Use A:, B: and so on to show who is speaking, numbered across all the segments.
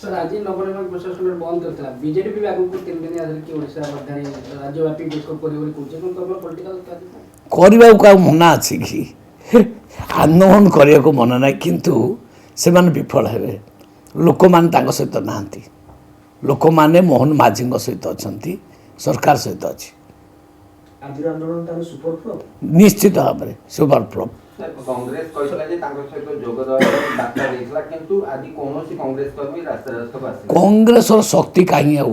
A: Sir आज नवनिर्माण प्रशासन बंद करता बीजेडी भी आगु को 3 दिन आदि की ओडिशा राजधानी राज्यव्यापी बिक्षोभ करियो कहूचे कोन तब पॉलिटिकल
B: करबा का मना अछि कि आंदोलन करिया को मना ना किंतु से माने विफल हेबे लोक मान तांग सहित नाहंती लोक माने मोहन माझी सहित अछंती सरकार सहित अछि
A: आज आंदोलन तार सुपर फ्लो
B: निश्चित भाव में सुपर फ्लो
C: कांग्रेस कहला जे तांग सहित जोग देवा बार्ता देइछला किंतु आदि कोनोसी कांग्रेस कर्मी रास्ता आसी
B: कांग्रेस शक्ति कहीं आउ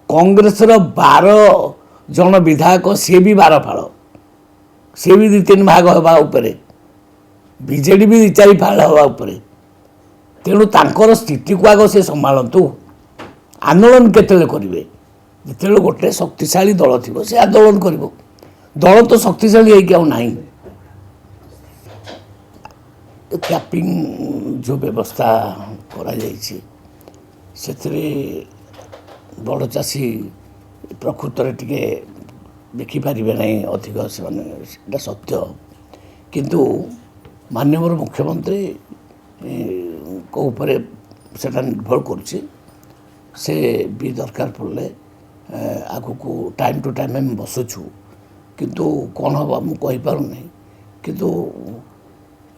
B: कांग्रेस 12 जन विधायक सी भी 12 फाड़ सी भी 2-3 भाग हवा उपरे बीजेडी भी 2-4 फाड़ हवा उपरे तेणु तांकर स्थिति को आग से संभालतु आंदोलन केतले करिवे जिते गोटे शक्तिशाली दल थी से आंदोलन कर दल तो शक्तिशाली है नहीं कैपिंग जो व्यवस्था करा बड़ चाषी प्रकृत में टे देखिपारे ना अधिक से सत्य किंतु माननीय मुख्यमंत्री को ऊपर से निर्भर करुच्ची से भी दरकार पड़े आगु को टाइम टू टाइम हम बसुचु किंतु कौन हम मुझे पारना किंतु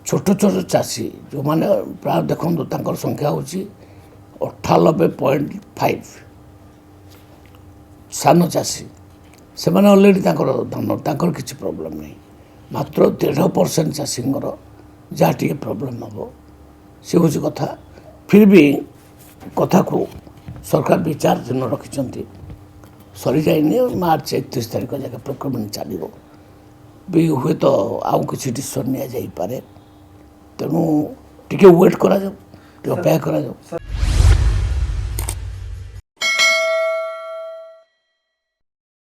B: छोट छोट चाषी जो मैंने प्राय देखो संख्या हूँ 98.5 सान चाषी से मैंने अलरेडी धान किसी प्रोब्लेम नहीं मात्र 1.5% चाषी जहाँ टे प्रोब्लेम हम से हूँ कथा फिर भी कथा को सरकार विचार दिन रखिंट सरी जाए मार्च 31 तारीख जगह प्रक्रिया चलो भी हुए तो आउ किसी डिसीजन नि जाए तेणु टे वेट करा अपेक्षा करा।